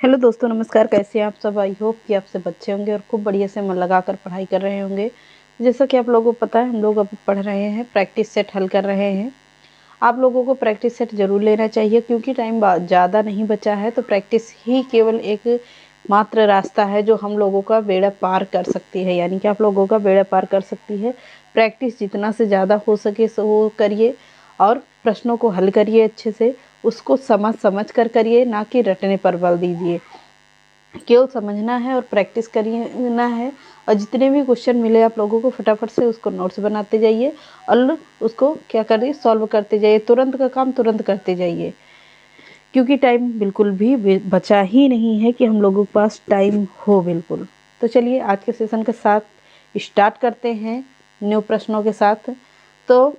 Hello दोस्तों, नमस्कार। कैसे हैं आप सब? आई होप कि आप सब अच्छे होंगे और खूब बढ़िया से मन लगाकर पढ़ाई कर रहे होंगे। जैसा कि आप लोगों को पता है, हम लोग अभी पढ़ रहे हैं, प्रैक्टिस सेट हल कर रहे हैं। आप लोगों को प्रैक्टिस सेट जरूर लेना चाहिए क्योंकि टाइम ज़्यादा नहीं बचा है। तो प्रैक्टिस ही केवल एक मात्र रास्ता है जो हम लोगों का बेड़ा पार कर सकती है, यानी कि आप लोगों का बेड़ा पार कर सकती है। प्रैक्टिस जितना से ज़्यादा हो सके सो वो करिए और प्रश्नों को हल करिए अच्छे से। उसको समझ समझ कर करिए, ना कि रटने पर बल दीजिए। केवल समझना है और प्रैक्टिस करना है। और जितने भी क्वेश्चन मिले आप लोगों को फटाफट से उसको नोट्स बनाते जाइए और उसको क्या करिए, सॉल्व करते जाइए। तुरंत का काम तुरंत करते जाइए क्योंकि टाइम बिल्कुल भी बचा ही नहीं है कि हम लोगों के पास टाइम हो बिल्कुल। तो चलिए आज के सेशन के साथ स्टार्ट करते हैं न्यू प्रश्नों के साथ। तो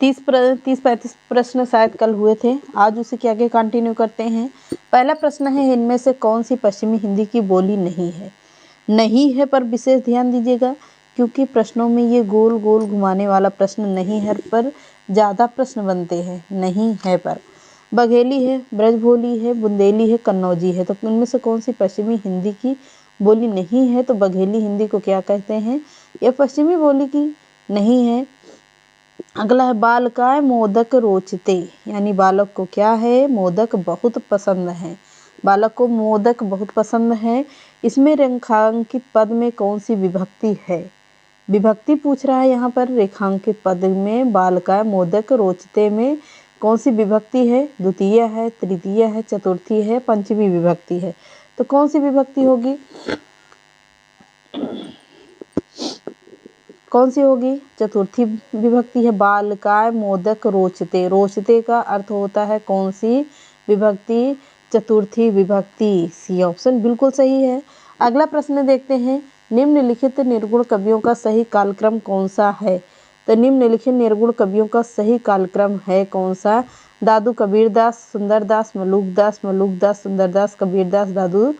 30-35 प्रश्न शायद कल हुए थे, आज उसी के आगे कंटिन्यू करते हैं। पहला प्रश्न है, इनमें से कौन सी पश्चिमी हिंदी की बोली नहीं है? नहीं है पर विशेष ध्यान दीजिएगा क्योंकि प्रश्नों में ये गोल गोल घुमाने वाला प्रश्न नहीं है पर ज़्यादा प्रश्न बनते हैं। नहीं है पर बघेली है, ब्रजभोली है, बुंदेली है, कन्नौजी है। तो इनमें से कौन सी पश्चिमी हिंदी की बोली नहीं है? तो बघेली हिंदी को क्या कहते हैं? यह पश्चिमी बोली की नहीं है। अगला है, बालकाय मोदक रोचते, यानी बालक को क्या है? मोदक बहुत पसंद है। बालक को मोदक बहुत पसंद है। इसमें रेखांकित पद में कौन सी विभक्ति है? विभक्ति पूछ रहा है यहाँ पर। रेखांकित पद में बालकाय मोदक रोचते में कौन सी विभक्ति है? द्वितीय है, तृतीय है, चतुर्थी है, पंचमी विभक्ति है। तो कौन सी विभक्ति होगी? कौन सी होगी? चतुर्थी विभक्ति है। बालकाय मोदक रोचते, रोचते का अर्थ होता है कौन सी विभक्ति? चतुर्थी विभक्ति। सी ऑप्शन बिल्कुल सही है। अगला प्रश्न देखते हैं, निम्नलिखित निर्गुण कवियों का सही कालक्रम कौन सा है? तो निम्नलिखित निर्गुण कवियों का सही कालक्रम है कौन सा? दादू कबीरदास, सुंदरदास, मलुकदास, मलुकदास सुंदरदास, कबीरदास दादू।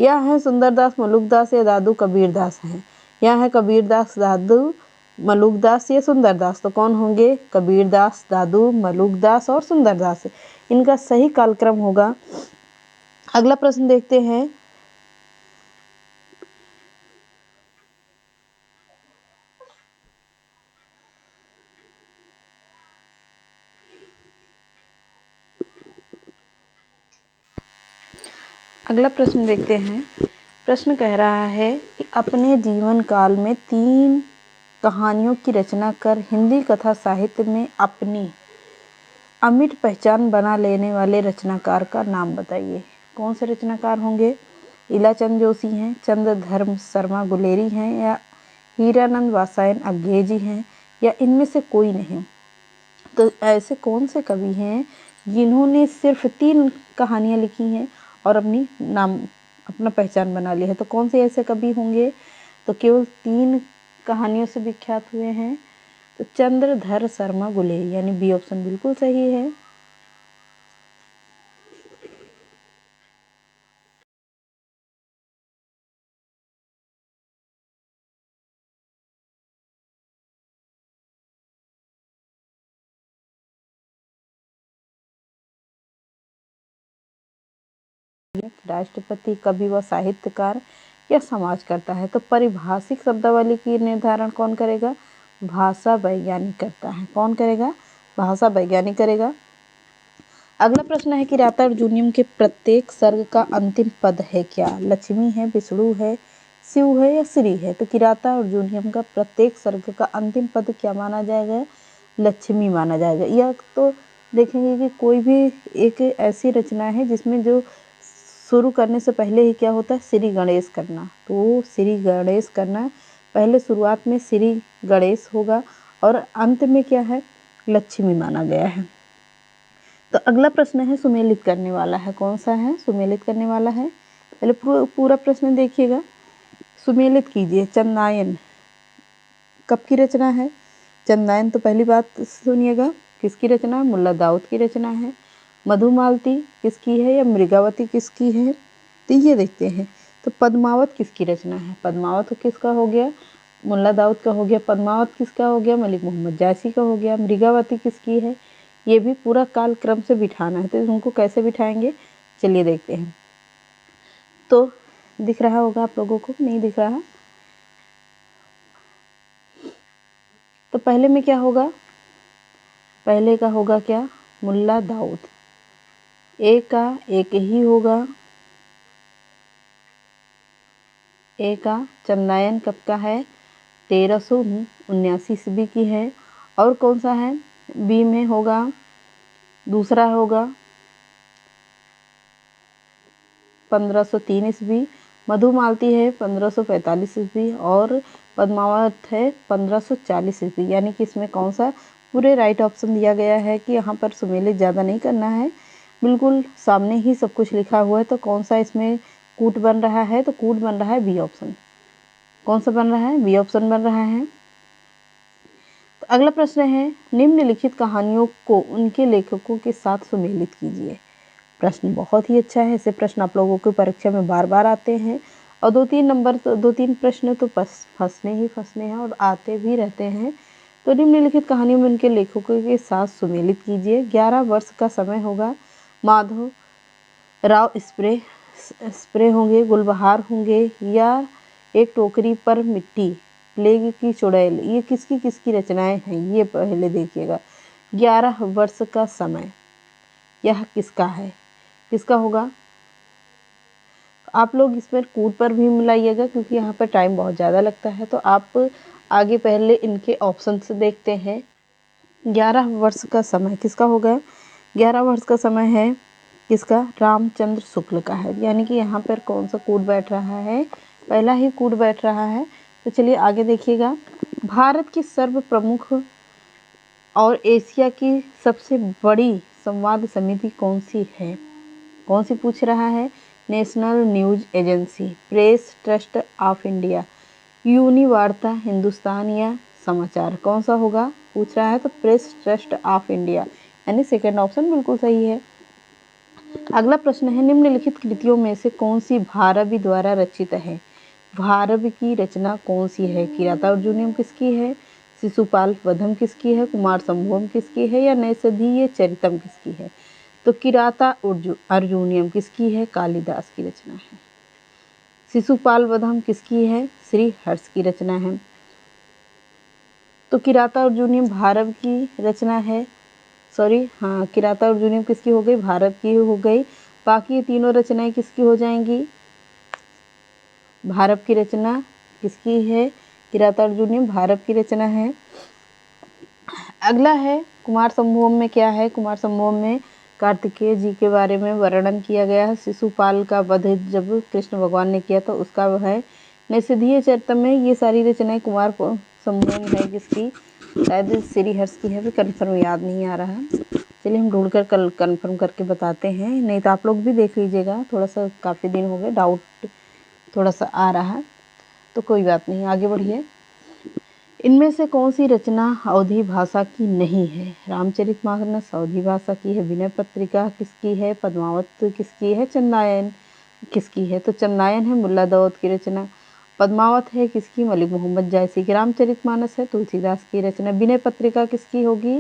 यह है सुंदरदास मलुकदास या दादू कबीरदास हैं। यह है कबीरदास, दादू, मलुकदास या सुंदरदास। तो कौन होंगे? कबीरदास, दादू, मलुकदास और सुंदरदास। इनका सही कालक्रम होगा। अगला प्रश्न देखते हैं, अगला प्रश्न देखते हैं। प्रश्न कह रहा है कि अपने जीवन काल में 3 कहानियों की रचना कर हिंदी कथा साहित्य में अपनी अमिट पहचान बना लेने वाले रचनाकार का नाम बताइए। कौन से रचनाकार होंगे? इलाचंद जोशी हैं, चंद्रधर्म शर्मा गुलेरी हैं, या हीरानंद वात्स्यायन अज्ञे हैं, या इनमें से कोई नहीं। तो ऐसे कौन से कवि हैं जिन्होंने सिर्फ 3 कहानियाँ लिखी हैं और अपना पहचान बना ली है? तो कौन से ऐसे कवि होंगे? तो केवल 3 कहानियों से विख्यात हुए हैं। तो चंद्रधर शर्मा गुलेरी, यानी बी ऑप्शन बिल्कुल सही है। राष्ट्रपति, कवि व साहित्यकार या समाज करता है? तो पारिभाषिक शब्दावली की निर्धारण कौन करेगा? भाषा वैज्ञानिक करता है। कौन करेगा? भाषा वैज्ञानिक करेगा। अगला प्रश्न है, किराता अर्जुनियम के प्रत्येक सर्ग का अंतिम पद है क्या? लक्ष्मी है, विष्णु है, शिव है या श्री है? तो किराता अर्जुनियम का प्रत्येक सर्ग का अंतिम पद क्या माना जाएगा? लक्ष्मी माना जाएगा। यह तो देखेंगे कि कोई भी एक ऐसी रचना है जिसमें जो शुरू करने से पहले ही क्या होता है? श्री गणेश करना। तो श्री गणेश करना, पहले शुरुआत में श्री गणेश होगा और अंत में क्या है? लक्ष्मी माना गया है। तो अगला प्रश्न है, सुमेलित करने वाला है। कौन सा है? सुमेलित करने वाला है। पहले पूरा प्रश्न देखिएगा। सुमेलित कीजिए। चंदायन कब की रचना है? चंदायन तो पहली बात सुनिएगा, किसकी रचना? मुल्ला दाऊद की रचना है। मधुमालती किसकी है या मृगावती किसकी है? तो ये देखते हैं। तो पद्मावत किसकी रचना है? पद्मावत किसका हो गया? मुल्ला दाऊद का हो गया। पद्मावत किसका हो गया? मलिक मोहम्मद जायसी का हो गया। मृगावती किसकी है? ये भी पूरा काल क्रम से बिठाना है। तो उनको कैसे बिठाएंगे? चलिए देखते हैं। तो दिख रहा होगा आप लोगों को, नहीं दिख रहा? तो पहले में क्या होगा, पहले का होगा क्या, मुल्ला दाऊद। ए का एक ही होगा, ए का चंदायन कब का है, 1379 ईस्वी की है। और कौन सा है, बी में होगा, दूसरा होगा 1503 ईस्वी, मधुमालती है 1545 ईस्वी और पद्मावत है 1540 ईस्वी। यानी कि इसमें कौन सा पूरे राइट ऑप्शन दिया गया है कि यहाँ पर सुमेलित ज़्यादा नहीं करना है, बिल्कुल सामने ही सब कुछ लिखा हुआ है। तो कौन सा इसमें कूट बन रहा है, तो कूट बन रहा है बी ऑप्शन। कौन सा बन रहा है, बी ऑप्शन बन रहा है। तो अगला प्रश्न है, निम्नलिखित कहानियों को उनके लेखकों के साथ सुमेलित कीजिए। प्रश्न बहुत ही अच्छा है, ऐसे प्रश्न आप लोगों की परीक्षा में बार बार आते हैं और 2-3 प्रश्न तो बस फंसने ही फंसने हैं और आते भी रहते हैं। तो निम्नलिखित कहानियों में उनके लेखकों के साथ सुमेलित कीजिए। 11 वर्ष का समय होगा, माधव राव स्प्रे होंगे, गुलबहार होंगे या एक टोकरी पर मिट्टी, प्लेग की चुड़ैल, ये किसकी किसकी रचनाएं हैं, ये पहले देखिएगा। 11 वर्ष का समय यह किसका है, किसका होगा? आप लोग इसमें कूट पर भी मिलाइएगा क्योंकि यहाँ पर टाइम बहुत ज़्यादा लगता है। तो आप आगे पहले इनके ऑप्शन से देखते हैं। 11 वर्ष का समय किसका होगा, 11 वर्ष का समय है किसका, रामचंद्र शुक्ल का है। यानी कि यहाँ पर कौन सा कूट बैठ रहा है, पहला ही कूट बैठ रहा है। तो चलिए आगे देखिएगा। भारत की सर्व प्रमुख और एशिया की सबसे बड़ी संवाद समिति कौन सी है, कौन सी पूछ रहा है, national news agency, press trust of India, Univarta Hindustan या समाचार, कौन सा होगा पूछ रहा है। तो प्रेस ट्रस्ट ऑफ इंडिया, यानी सेकंड ऑप्शन बिल्कुल सही है। अगला प्रश्न है, निम्नलिखित कृतियों में से कौन सी भारवी द्वारा रचित है। भारवी की रचना कौन सी है, किराता अर्जुनीयम किसकी है, शिशुपाल वधम किसकी है, कुमार संभवम किसकी है या नैषधीय चरितम किसकी है। तो किराता अर्जुनीयम किसकी है, कालिदास की रचना है। शिशुपाल वधम किसकी है, श्री हर्ष की रचना है। तो किराता अर्जुनीयम भारव की रचना है, किराता अर्जुनीयम किसकी हो गई, भारत की हो गई। बाकी ये तीनों रचनाएं किसकी हो जाएंगी, भारत की रचना किसकी है, किराता अर्जुनीयम भारत की रचना है। अगला है कुमार संभवम में क्या है, कुमार संभवम में कार्तिकेय जी के बारे में वर्णन किया गया है। शिशुपाल का वध जब कृष्ण भगवान ने किया तो उसका है। नैषधीय चरितम में ये सारी रचनाएं कुमार संभवम है किसकी, शायद श्री हर्ष की है, भी कन्फर्म याद नहीं आ रहा। चलिए हम ढूंढ कर कल कन्फर्म करके बताते हैं, नहीं तो आप लोग भी देख लीजिएगा, थोड़ा सा काफ़ी दिन हो गए, डाउट थोड़ा सा आ रहा है, तो कोई बात नहीं, आगे बढ़िए। इनमें से कौन सी रचना अवधी भाषा की नहीं है, रामचरितमानस अवधी भाषा की है, विनय पत्रिका किसकी है, पद्मावत किसकी है, चंदायन किसकी है। तो चंदायन है मुल्ला दाऊद की रचना, पद्मावत है किसकी, मलिक मोहम्मद जायसी की, रामचरितमानस है तुलसीदास की रचना, विनय पत्रिका किसकी होगी,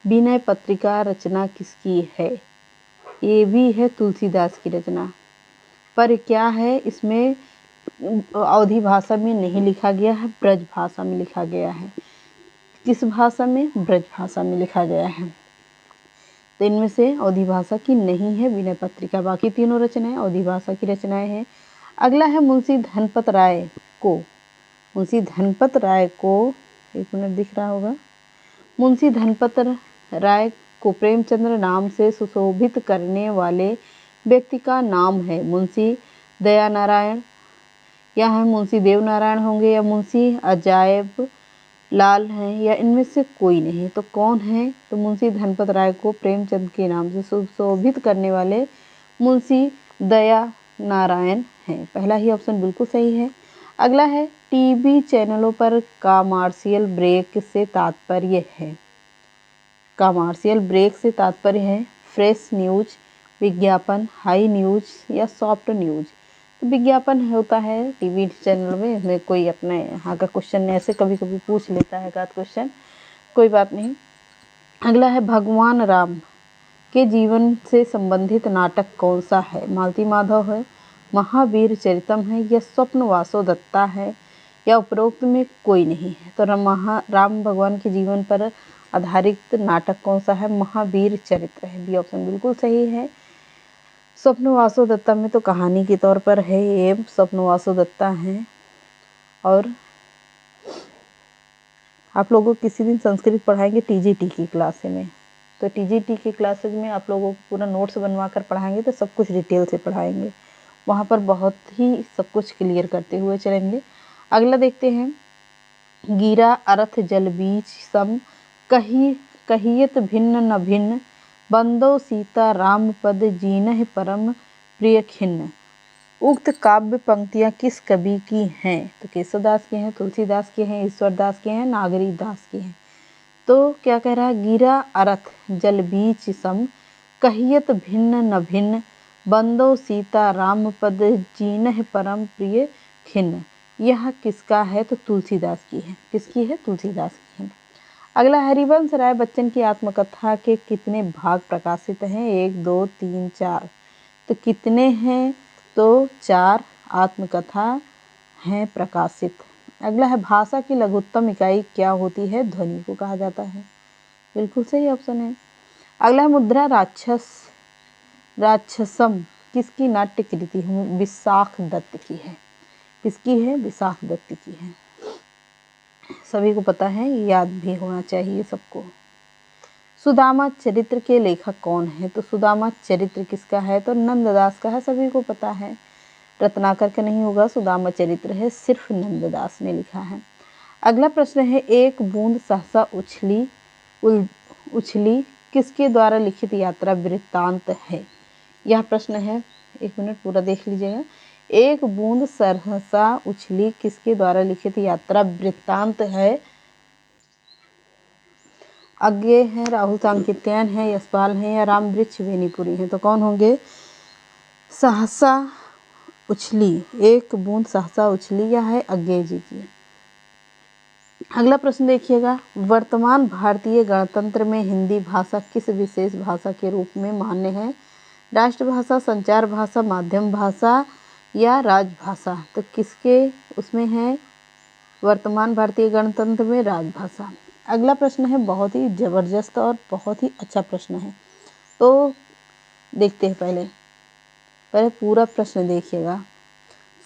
विनय पत्रिका रचना किसकी है, ये भी है तुलसीदास की रचना। पर क्या है इसमें अवधी भाषा में नहीं लिखा गया है, ब्रज भाषा में लिखा गया है। किस भाषा में, ब्रज भाषा में लिखा गया है। तो इनमें से अवधी भाषा की नहीं है विनय पत्रिका, बाकी तीनों रचनाएं अवधी भाषा की रचनाएं हैं। अगला है मुंशी धनपत राय को, मुंशी धनपत राय को, एक मिनट दिख रहा होगा, मुंशी धनपत राय को प्रेमचंद्र नाम से सुशोभित करने वाले व्यक्ति का नाम है मुंशी दयानारायण, या है मुंशी देवनारायण होंगे, या मुंशी अजायब लाल हैं, या इनमें से कोई नहीं। तो कौन है, तो मुंशी धनपत राय को प्रेमचंद के नाम से सुशोभित करने वाले मुंशी दया नारायण हैं, पहला ही ऑप्शन बिल्कुल सही है। अगला है टीवी चैनलों पर कमर्शियल ब्रेक से तात्पर्य है, कमर्शियल ब्रेक से तात्पर्य है फ्रेश न्यूज, विज्ञापन, हाई न्यूज या सॉफ्ट न्यूज। तो विज्ञापन होता है टीवी चैनल में, इसमें कोई अपने यहाँ का क्वेश्चन ऐसे कभी कभी पूछ लेता है का क्वेश्चन, कोई बात नहीं। अगला है भगवान राम के जीवन से संबंधित नाटक कौन सा है? मालती माधव है, महावीर चरितम है, या स्वप्न वासोदत्ता है, या उपरोक्त में कोई नहीं है? तो राम भगवान के जीवन पर आधारित नाटक कौन सा है? महावीर चरित्र है। बी ऑप्शन बिल्कुल सही है। स्वप्न वासोदत्ता में तो कहानी के तौर पर है, ये स्वप्न वासोदत्ता है। और आप लोगों को किसी दिन संस्कृत पढ़ाएंगे टीजीटी की क्लास में, तो टीजीटी की क्लासेज में आप लोगों को पूरा नोट्स बनवा कर पढ़ाएंगे, तो सब कुछ डिटेल से पढ़ाएंगे, वहाँ पर बहुत ही सब कुछ क्लियर करते हुए चलेंगे। अगला देखते हैं, गिरा अर्थ जल बीच सम कहियत भिन्न न भिन्न, बंदो सीता राम पद जीनह परम प्रिय खिन्न। उक्त काव्य पंक्तियाँ किस कवि की हैं? तो केशवदास की हैं, तुलसीदास की हैं, ईश्वरदास की हैं, नागरी दास की हैं। तो क्या कह रहा है? गिरा अर्थ जल बीच सम कहियत भिन्न न भिन्न, बंदो सीता राम पद जीनह परम प्रिय खिन्न। यह किसका है? तो तुलसीदास की है। किसकी है? तुलसीदास की है। अगला, हरिवंश राय बच्चन की आत्मकथा के कितने भाग प्रकाशित हैं? 1, 2, 3, 4। तो कितने हैं? तो 4 आत्मकथा हैं प्रकाशित। अगला है, भाषा की लघुत्तम इकाई क्या होती है? ध्वनि को कहा जाता है। बिल्कुल सही ऑप्शन है। अगला, मुद्रा राक्षसम किसकी नाट्य कृति है? विशाख दत्त की है। किसकी है? विशाख दत्त की है। सभी को पता है, याद भी होना चाहिए सबको। सुदामा चरित्र के लेखक कौन है? तो सुदामा चरित्र किसका है? तो नंददास का है, सभी को पता है। रत्नाकर का नहीं होगा, सुदामा चरित्र है, सिर्फ नंददास ने लिखा है। अगला प्रश्न है, एक बूंद सहसा उछली किसके द्वारा लिखित यात्रा वृत्तांत है? यह प्रश्न है, 1 मिनट पूरा देख लीजिएगा। एक बूंद सहसा उछली किसके द्वारा लिखित यात्रा वृत्तांत है? आगे है राहुल सांकेत्यायन है, यशपाल है, या राम वृक्ष बेनीपुरी है। तो कौन होंगे? सहसा उछली, एक बूंद सहसा उछली, यह है अज्ञेय जी की। अगला प्रश्न देखिएगा, वर्तमान भारतीय गणतंत्र में हिंदी भाषा किस विशेष भाषा के रूप में मान्य है? राष्ट्रभाषा, संचार भाषा, माध्यम भाषा, या राजभाषा? तो किसके उसमें है? वर्तमान भारतीय गणतंत्र में राजभाषा। अगला प्रश्न है, बहुत ही जबरदस्त और बहुत ही अच्छा प्रश्न है, तो देखते हैं। पहले पूरा प्रश्न देखिएगा।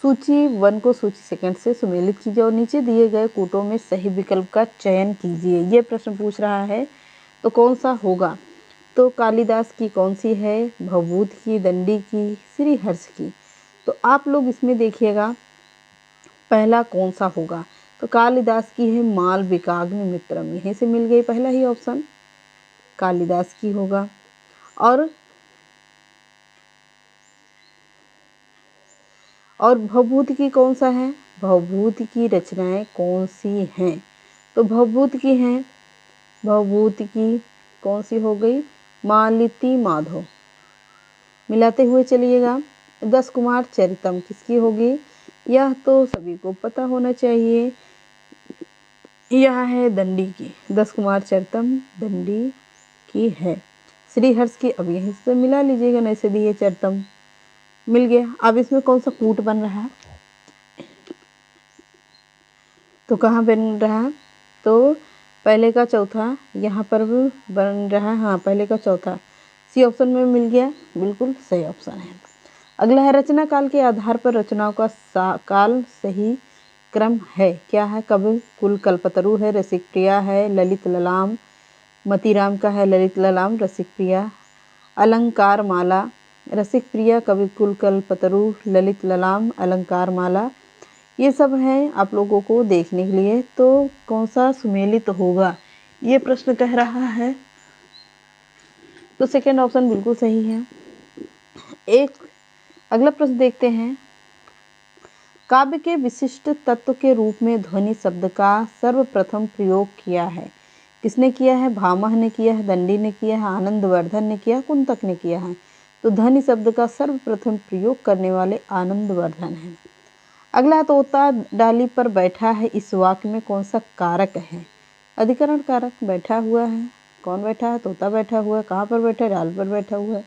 सूची 1 को सूची सेकंड से सुमेलित कीजिए और नीचे दिए गए कूटों में सही विकल्प का चयन कीजिए। ये प्रश्न पूछ रहा है, तो कौन सा होगा? तो कालिदास की कौन सी है? भवभूति की, दंडी की, श्रीहर्ष की? तो आप लोग इसमें देखिएगा पहला कौन सा होगा? तो कालिदास की है मालविकाग्नि मित्रम, यहीं से मिल गई, पहला ही ऑप्शन कालिदास की होगा। और भवभूति की कौन सा है? भवभूति की रचनाएं कौन सी हैं? तो भवभूति की हैं, भवभूति की कौन सी हो गई? मालती माधव। मिलाते हुए चलिएगा। 10 कुमार चरितम किसकी होगी? यह तो सभी को पता होना चाहिए, यह है दंडी की। 10 कुमार चरितम दंडी की है। श्रीहर्ष की अब यहीं से मिला लीजिएगा, नैसे दिए चरितम मिल गया। अब इसमें कौन सा कूट बन रहा है? तो कहाँ बन रहा है? तो पहले का चौथा यहाँ पर भी बन रहा है। हाँ, पहले का चौथा सी ऑप्शन में मिल गया, बिल्कुल सही ऑप्शन है। अगला है, रचना काल के आधार पर रचनाओं का काल सही क्रम है, क्या है? कवि कुल कल्पतरु है, रसिक प्रिया है, ललित ललाम, मतीराम का है ललित ललाम, रसिक प्रिया, अलंकार माला, रसिक प्रिया, कवि कुल कल्पतरु, ललित ललाम, अलंकार माला, ये सब हैं आप लोगों को देखने के लिए। तो कौन सा सुमेलित होगा, ये प्रश्न कह रहा है, तो सेकंड ऑप्शन बिल्कुल सही है। अगला प्रश्न देखते हैं, काव्य के विशिष्ट तत्व के रूप में ध्वनि शब्द का सर्वप्रथम प्रयोग किया है? किसने किया है? भामह ने किया है, दंडी ने किया है, आनंदवर्धन ने किया, कुंतक ने किया है? तो ध्वनि शब्द का सर्वप्रथम प्रयोग करने वाले आनंदवर्धन हैं। अगला, तोता डाली पर बैठा है, इस वाक्य में कौन सा कारक है? अधिकरण कारक बैठा हुआ है, कौन बैठा है? तोता बैठा हुआ है। कहाँ पर बैठा है? डाल पर बैठा हुआ है।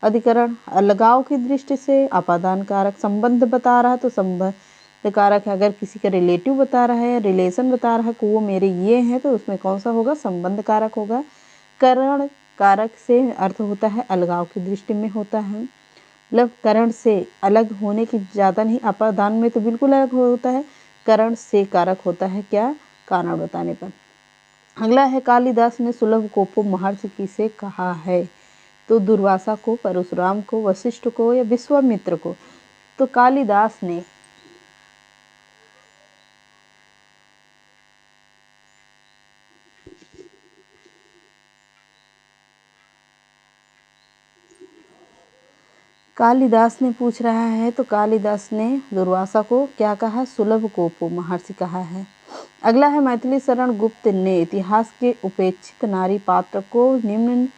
अधिकरण अलगाव की दृष्टि से अपादान कारक संबंध बता रहा है तो संबंध कारक है। अगर किसी का रिलेटिव बता रहा है, रिलेशन बता रहा है कि वो मेरे ये हैं, तो उसमें कौन सा होगा? संबंध कारक होगा। करण कारक से अर्थ होता है अलगाव की दृष्टि में होता है, मतलब करण से अलग होने की ज़्यादा नहीं, अपादान में तो बिल्कुल अलग होता है। करण से कारक होता है क्या? कारण बताने पर। अगला है कालिदास ने सुलभ कोपो महर्षि किसे कहा है? तो दुर्वासा को, परशुराम को, वशिष्ठ को या विश्वामित्र को? तो कालिदास ने कालिदास ने पूछ रहा है, तो कालिदास ने दुर्वासा को क्या कहा? सुलभ कोपो महर्षि कहा है। अगला है मैथिली शरण गुप्त ने इतिहास के उपेक्षित नारी पात्र को निम्न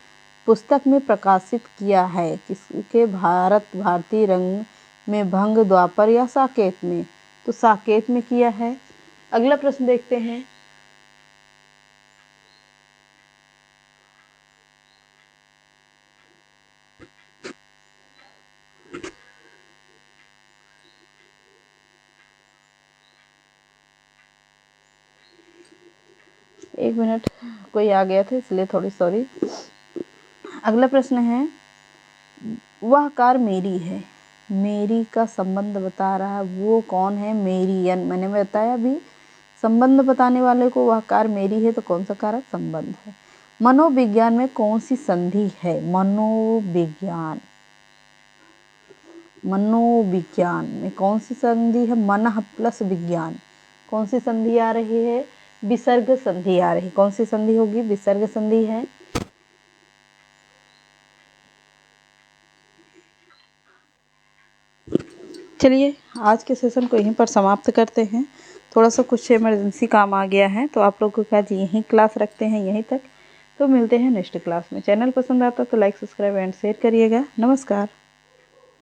पुस्तक में प्रकाशित किया है। किसके? भारतीय रंग में, भंग, द्वापर या साकेत में? तो साकेत में किया है। अगला प्रश्न देखते हैं। एक मिनट, कोई आ गया था इसलिए थोड़ी सॉरी। अगला प्रश्न है, वह कार मेरी है, मेरी का संबंध बता रहा है, वो कौन है? मेरियन। मैंने बताया अभी, संबंध बताने वाले को वह कार मेरी है, तो कौन सा कारक? संबंध है। मनोविज्ञान में कौन सी संधि है? मनोविज्ञान में कौन सी संधि है? मनः प्लस विज्ञान। कौन सी संधि आ रही है? विसर्ग संधि आ रही। कौन सी संधि होगी? विसर्ग संधि है। चलिए आज के सेशन को यहीं पर समाप्त करते हैं। थोड़ा सा कुछ इमरजेंसी काम आ गया है, तो आप लोगों को आज यहीं क्लास रखते हैं, यहीं तक। तो मिलते हैं नेक्स्ट क्लास में। चैनल पसंद आता तो लाइक, सब्सक्राइब एंड शेयर करिएगा। नमस्कार।